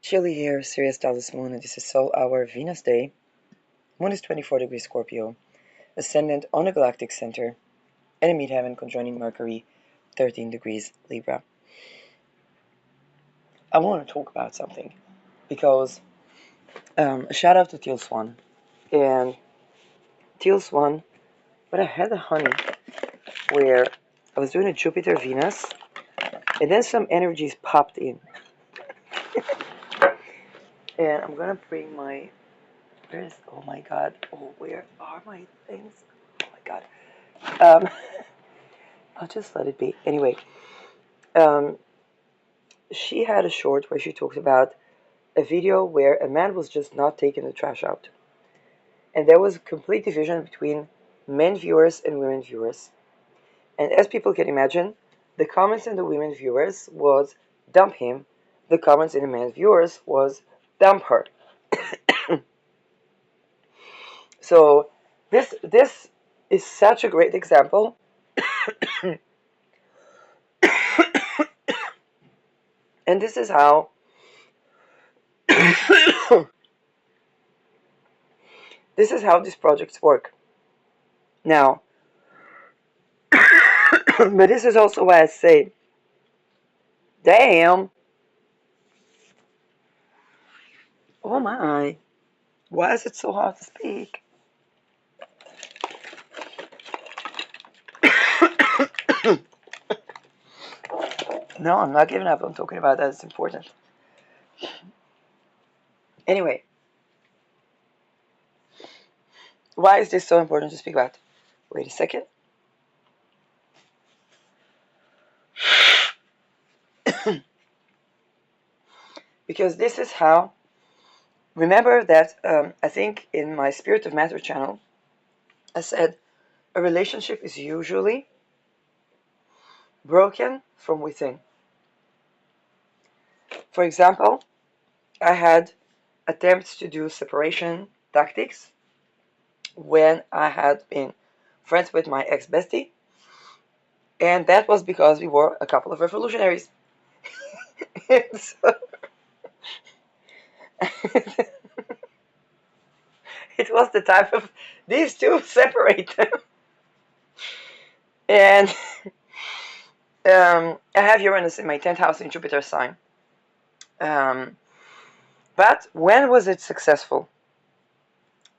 Chilly here, Sirius Dallas Moon, and this is Sol Hour Venus Day. Moon is 24 degrees Scorpio, ascendant on the galactic center, and in midheaven conjoining Mercury, 13 degrees Libra. I want to talk about something because a shout out to Teal Swan. And Teal Swan, but I had a honey where I was doing a Jupiter Venus, and then some energies popped in. And I'm gonna bring my oh my god, oh, where are my things? Oh my god. Um, I'll just let it be. Anyway, um, she had a short where she talked about a video where a man was just not taking the trash out. And there was a complete division between men viewers and women viewers. And as people can imagine, the comments in the women viewers was dump him. The comments in the men viewers was dump her. So this is such a great example. And this is how this is how these projects work. Now, but this is also why I say, damn, oh my, why is it so hard to speak? No, I'm not giving up. I'm talking about that. It's important. Anyway, why is this so important to speak about? Wait a second. Because this is how. Remember that I think in my Spirit of Matter channel, I said a relationship is usually broken from within. For example, I had attempts to do separation tactics when I had been friends with my ex-bestie, and that was because we were a couple of revolutionaries. So, it was the type of these two separate. And I have Uranus in my 10th house in Jupiter sign. But when was it successful?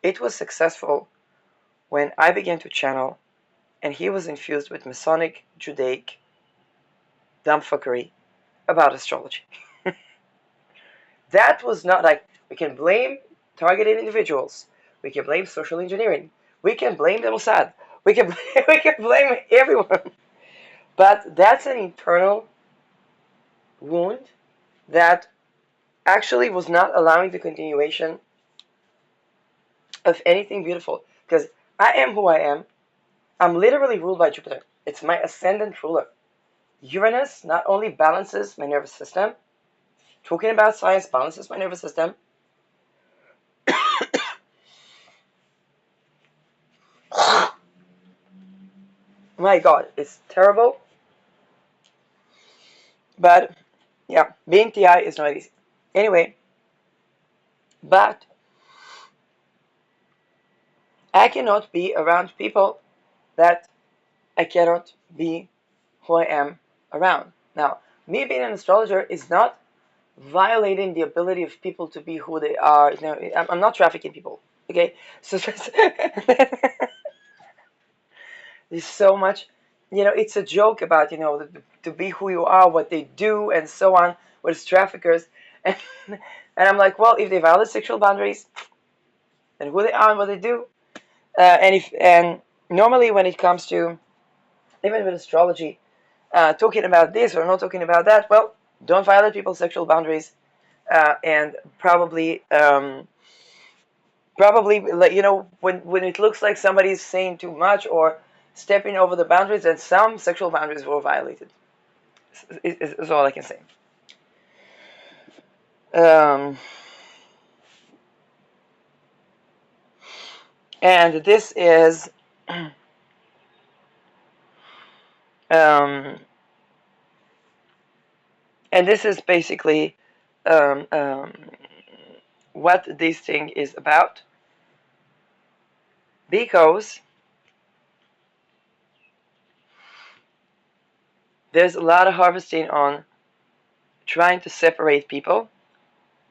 It was successful when I began to channel and he was infused with Masonic, Judaic dumbfuckery about astrology. That was not like, we can blame targeted individuals. We can blame social engineering. We can blame the Mossad. We can we can blame everyone. But that's an internal wound that actually was not allowing the continuation of anything beautiful. Because I am who I am. I'm literally ruled by Jupiter. It's my ascendant ruler. Uranus not only balances my nervous system, talking about science balances my nervous system. My God, it's terrible. But yeah, being TI is not easy. Anyway, but I cannot be around people that I cannot be who I am around. Now, me being an astrologer is not violating the ability of people to be who they are. You know, I'm not trafficking people. Okay, so there's so much. You know, it's a joke about to be who you are, what they do, and so on with traffickers, and and I'm like, well, if they violate sexual boundaries and who they are and what they do, and normally when it comes to even with astrology, talking about this or not talking about that, well, don't violate people's sexual boundaries, and probably when it looks like somebody's saying too much or stepping over the boundaries, and some sexual boundaries were violated. Is all I can say. Um, and this is um, And this is basically um, um, what this thing is about, because there's a lot of harvesting on trying to separate people,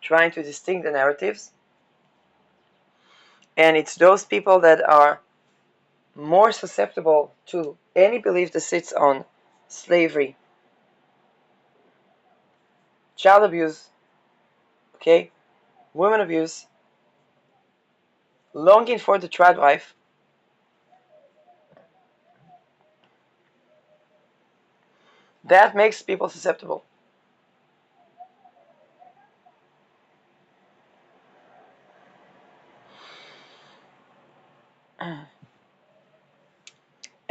trying to distinct the narratives, and it's those people that are more susceptible to any belief that sits on slavery, child abuse, okay, women abuse, longing for the tribe life, that makes people susceptible.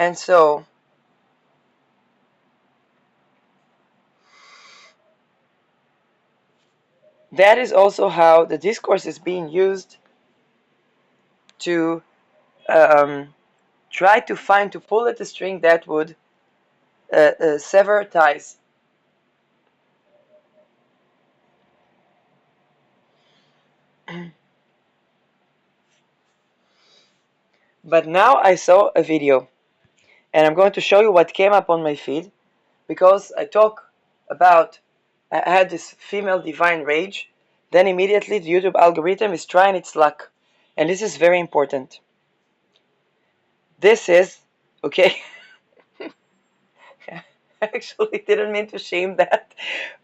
And so that is also how the discourse is being used to try to find, to pull at the string that would sever ties. But now I saw a video, and I'm going to show you what came up on my feed, because I talk about, I had this female divine rage, then immediately the YouTube algorithm is trying its luck. And this is very important. This is, okay, I actually didn't mean to shame that,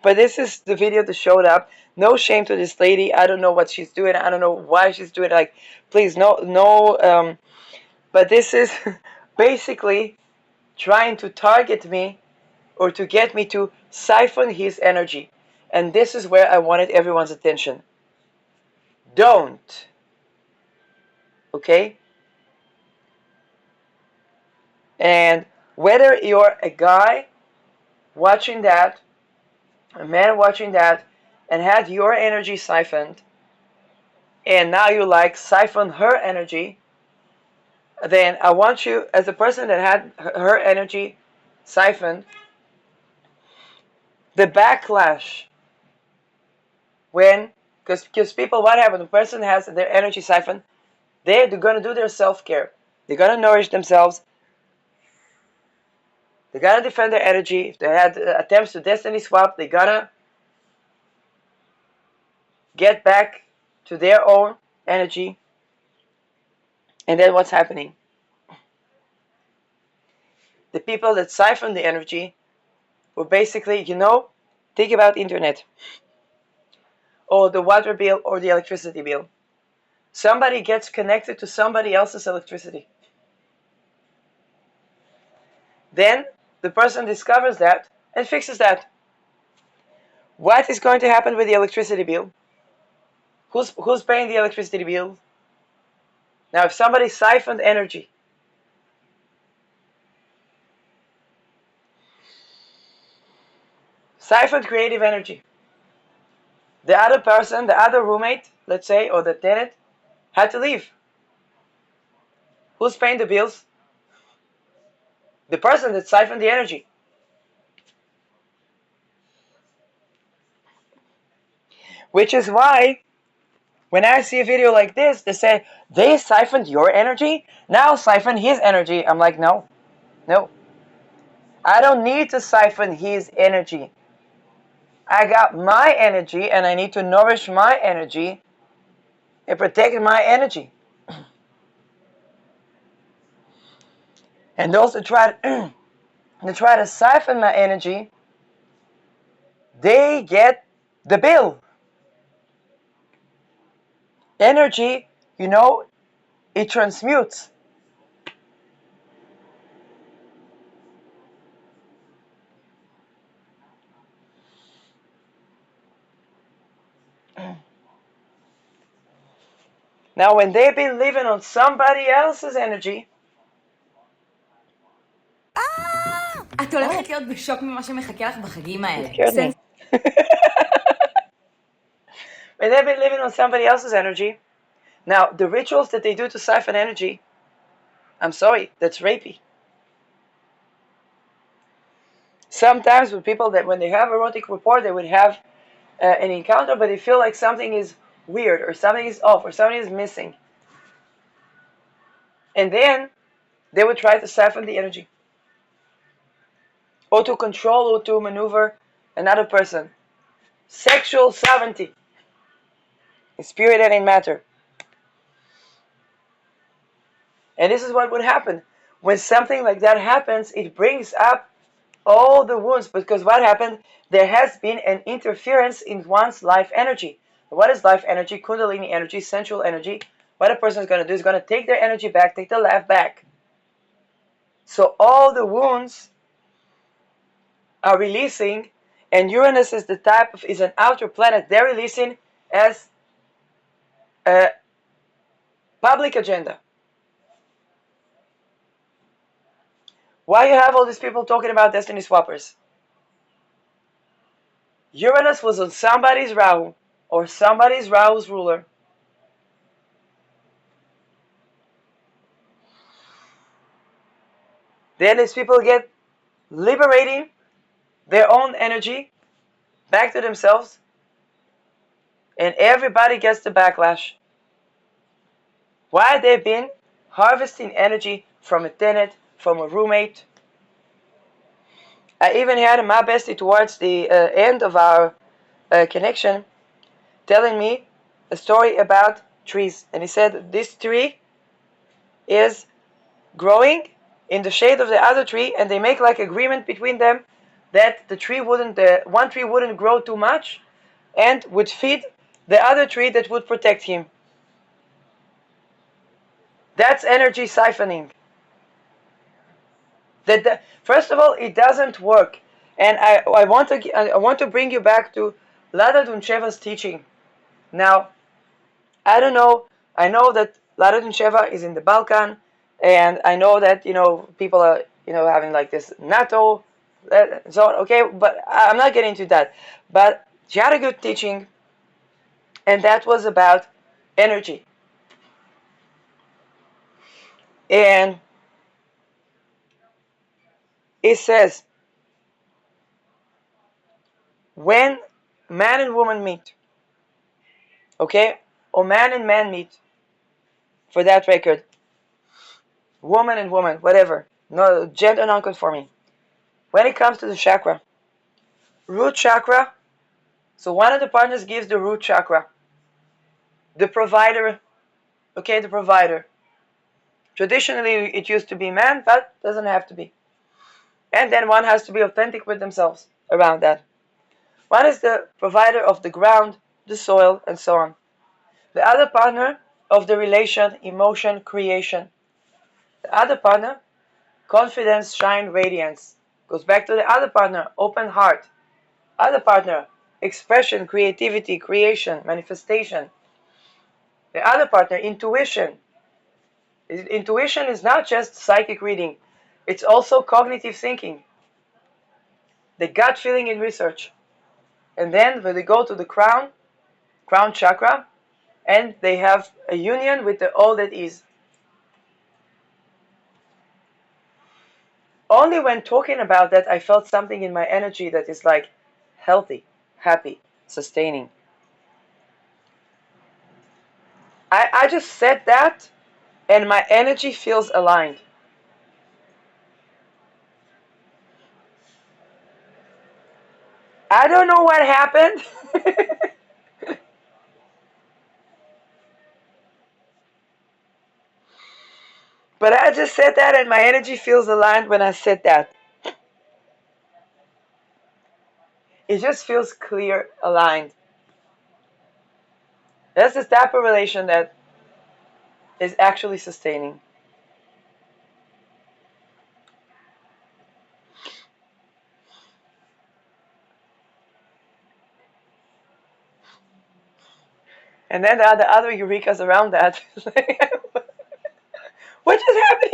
but this is the video that showed up. No shame to this lady. I don't know what she's doing. I don't know why she's doing it. Like, please, no, but this is basically trying to target me or to get me to siphon his energy. And this is where I wanted everyone's attention. Don't. Okay? And whether you're a guy watching that, a man watching that, and had your energy siphoned, and now you like siphon her energy, then I want you, as a person that had her energy siphoned, the backlash when, because people, what happens? The person has their energy siphoned, they're going to do their self-care. They're going to nourish themselves. They're going to defend their energy. If they had attempts to destiny swap, they're going to get back to their own energy. And then what's happening? The people that siphon the energy will basically, think about internet or the water bill or the electricity bill. Somebody gets connected to somebody else's electricity. Then the person discovers that and fixes that. What is going to happen with the electricity bill? Who's paying the electricity bill? Now, if somebody siphoned energy, siphoned creative energy, the other person, the other roommate, let's say, or the tenant, had to leave. Who's paying the bills? The person that siphoned the energy. Which is why, when I see a video like this, they say, they siphoned your energy, now siphon his energy. I'm like, no. I don't need to siphon his energy. I got my energy, and I need to nourish my energy and protect my energy. And those that try to siphon my energy, they get the bill. Energy, it transmutes. Now, when they've been living on somebody else's energy, את הולכת להיות בשוק ממה שמחכה לך בחגים האלה. scared me. When they've been living on somebody else's energy, now the rituals that they do to siphon energy, I'm sorry, that's rapey. Sometimes with people that when they have erotic rapport, they would have an encounter, but they feel like something is weird or something is off or something is missing. And then they would try to siphon the energy or to control or to maneuver another person. Sexual sovereignty in spirit and in matter. And this is what would happen. When something like that happens, it brings up all the wounds, because what happened? There has been an interference in one's life energy. What is life energy? Kundalini energy, sensual energy. What a person is going to do is going to take their energy back, take the life back. So all the wounds are releasing, and Uranus is the type of, is an outer planet. They're releasing as a public agenda. Why you have all these people talking about destiny swappers? Uranus was on somebody's Rahu, or somebody's Rahu's ruler. Then these people get liberating their own energy back to themselves, and everybody gets the backlash. Why? They've been harvesting energy from a tenant, from a roommate. I even had my bestie towards the end of our connection telling me a story about trees. And he said this tree is growing in the shade of the other tree, and they make like agreement between them that the tree wouldn't, one tree wouldn't grow too much and would feed the other tree that would protect him. That's energy siphoning. First of all, it doesn't work. And I want to bring you back to Lada Duncheva's teaching. Now, I don't know. I know that Lada Duncheva is in the Balkan, and I know that people are having like this NATO, so on. Okay, but I'm not getting into that. But she had a good teaching, and that was about energy. And it says, when man and woman meet, okay, or man and man meet, for that record, woman and woman, whatever, no gender non-conforming. When it comes to the chakra, root chakra, so one of the partners gives the root chakra, the provider, okay, the provider. Traditionally, it used to be man, but doesn't have to be. And then one has to be authentic with themselves around that. One is the provider of the ground, the soil, and so on. The other partner of the relation, emotion, creation. The other partner, confidence, shine, radiance. Goes back to the other partner, open heart. Other partner, expression, creativity, creation, manifestation. The other partner, intuition. Intuition is not just psychic reading, it's also cognitive thinking. The gut feeling in research. And then when they go to the crown chakra, and they have a union with the all that is. Only when talking about that, I felt something in my energy that is like healthy, happy, sustaining. I just said that, and my energy feels aligned. I don't know what happened. But I just said that, and my energy feels aligned when I said that. It just feels clear, aligned. That's the type of relation that is actually sustaining. And then there are the other eurekas around that. What just happened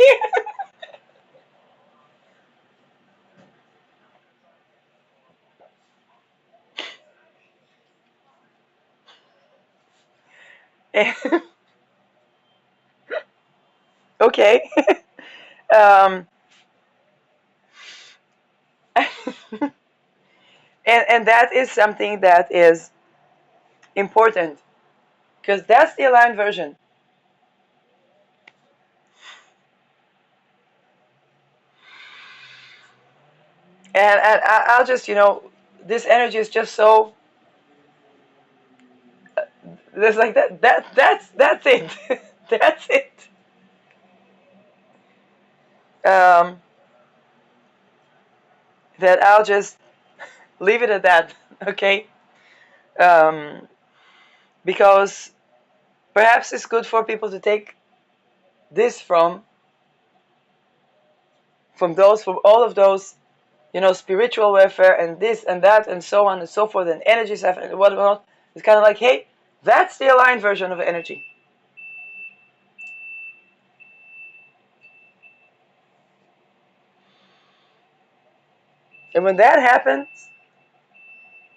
here? Okay. um, And that is something that is important, because that's the aligned version. And I'll just, this energy is just so, there's like that's it. That's it. um, that I'll just leave it at that. Okay. um, because perhaps it's good for people to take this from all of those, spiritual warfare and this and that and so on and so forth, and energy stuff and whatnot. It's kind of like, hey, that's the aligned version of energy. And when that happens,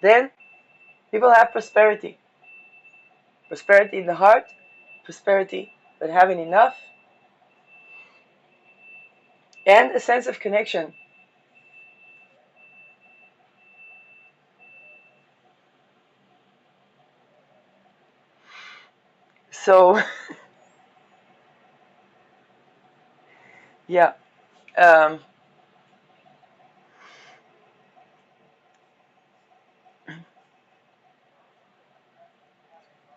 then people have prosperity. Prosperity in the heart, prosperity but having enough, and a sense of connection. So, yeah. Um,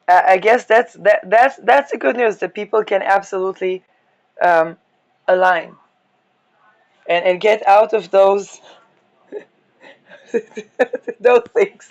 I guess that's the good news, that people can absolutely um, align and get out of those those things.